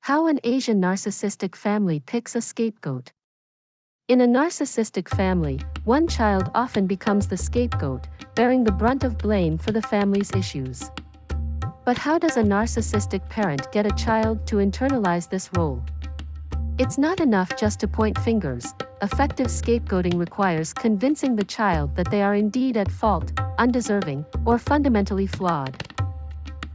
How an Asian narcissistic family picks a scapegoat. In a narcissistic family, one child often becomes the scapegoat, bearing the brunt of blame for the family's issues. But how does a narcissistic parent get a child to internalize this role? It's not enough just to point fingers. Effective scapegoating requires convincing the child that they are indeed at fault, undeserving, or fundamentally flawed.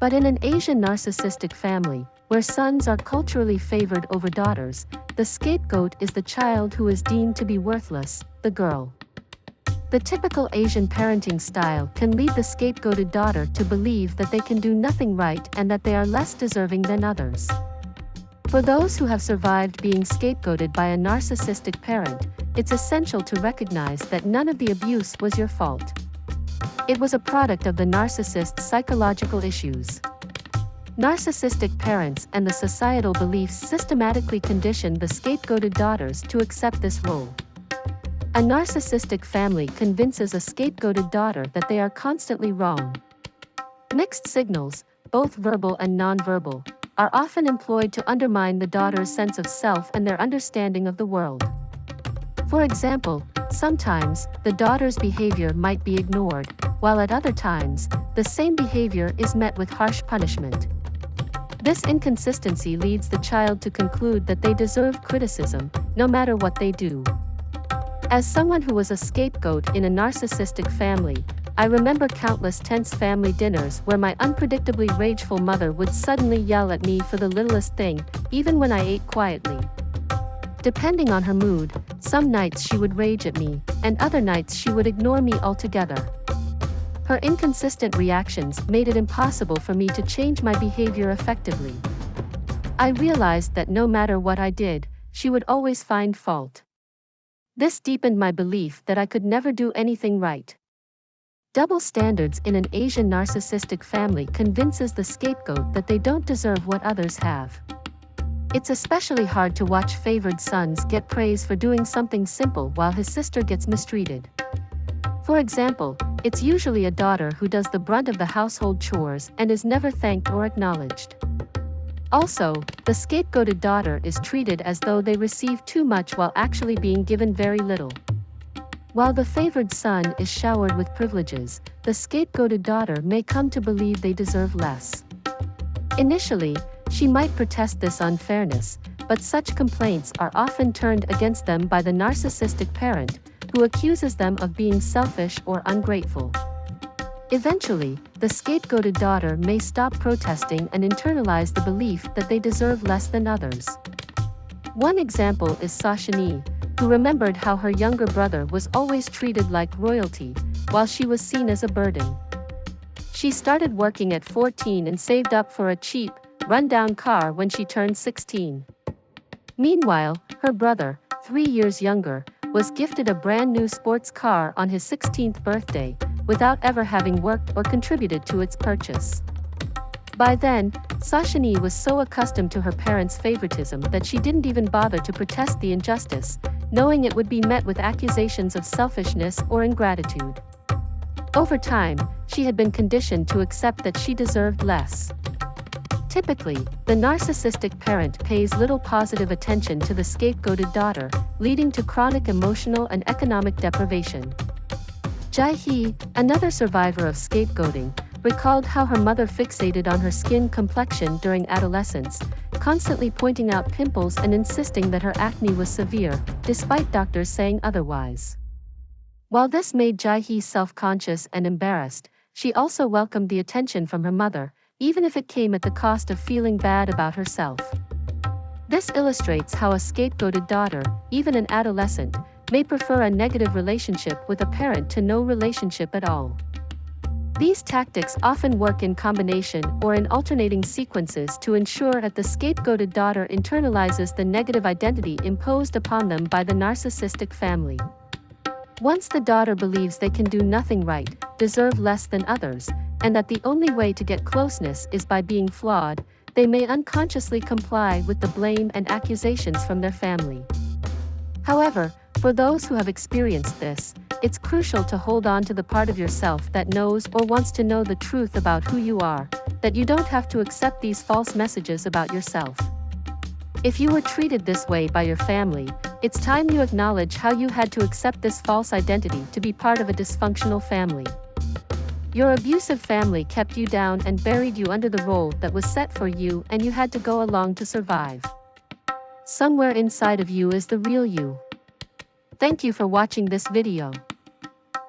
But in an Asian narcissistic family, where sons are culturally favored over daughters, the scapegoat is the child who is deemed to be worthless, the girl. The typical Asian parenting style can lead the scapegoated daughter to believe that they can do nothing right and that they are less deserving than others. For those who have survived being scapegoated by a narcissistic parent, it's essential to recognize that none of the abuse was your fault. It was a product of the narcissist's psychological issues. Narcissistic parents and the societal beliefs systematically condition the scapegoated daughters to accept this role. A narcissistic family convinces a scapegoated daughter that they are constantly wrong. Mixed signals, both verbal and nonverbal, are often employed to undermine the daughter's sense of self and their understanding of the world. For example, sometimes the daughter's behavior might be ignored, while at other times, the same behavior is met with harsh punishment. This inconsistency leads the child to conclude that they deserve criticism, no matter what they do. As someone who was a scapegoat in a narcissistic family, I remember countless tense family dinners where my unpredictably rageful mother would suddenly yell at me for the littlest thing, even when I ate quietly. Depending on her mood, some nights she would rage at me, and other nights she would ignore me altogether. Her inconsistent reactions made it impossible for me to change my behavior effectively. I realized that no matter what I did, she would always find fault. This deepened my belief that I could never do anything right. Double standards in an Asian narcissistic family convinces the scapegoat that they don't deserve what others have. It's especially hard to watch favored sons get praise for doing something simple while his sister gets mistreated. For example, it's usually a daughter who does the brunt of the household chores and is never thanked or acknowledged. Also, the scapegoated daughter is treated as though they receive too much while actually being given very little. While the favored son is showered with privileges, the scapegoated daughter may come to believe they deserve less. Initially, she might protest this unfairness, but such complaints are often turned against them by the narcissistic parent, who accuses them of being selfish or ungrateful. Eventually, the scapegoated daughter may stop protesting and internalize the belief that they deserve less than others. One example is Sashini, who remembered how her younger brother was always treated like royalty, while she was seen as a burden. She started working at 14 and saved up for a cheap, run-down car when she turned 16. Meanwhile, her brother, 3 years younger, was gifted a brand new sports car on his 16th birthday, without ever having worked or contributed to its purchase. By then, Sashini was so accustomed to her parents' favoritism that she didn't even bother to protest the injustice, knowing it would be met with accusations of selfishness or ingratitude. Over time, she had been conditioned to accept that she deserved less. Typically, the narcissistic parent pays little positive attention to the scapegoated daughter, leading to chronic emotional and economic deprivation. Jai-hee, another survivor of scapegoating, recalled how her mother fixated on her skin complexion during adolescence, constantly pointing out pimples and insisting that her acne was severe, despite doctors saying otherwise. While this made Jai-hee self-conscious and embarrassed, she also welcomed the attention from her mother, even if it came at the cost of feeling bad about herself. This illustrates how a scapegoated daughter, even an adolescent, may prefer a negative relationship with a parent to no relationship at all. These tactics often work in combination or in alternating sequences to ensure that the scapegoated daughter internalizes the negative identity imposed upon them by the narcissistic family. Once the daughter believes they can do nothing right, deserve less than others, and that the only way to get closeness is by being flawed, they may unconsciously comply with the blame and accusations from their family. However, for those who have experienced this, it's crucial to hold on to the part of yourself that knows or wants to know the truth about who you are, that you don't have to accept these false messages about yourself. If you were treated this way by your family, it's time you acknowledge how you had to accept this false identity to be part of a dysfunctional family. Your abusive family kept you down and buried you under the role that was set for you, and you had to go along to survive. Somewhere inside of you is the real you. Thank you for watching this video.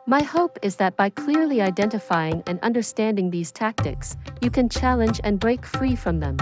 My hope is that by clearly identifying and understanding these tactics, you can challenge and break free from them.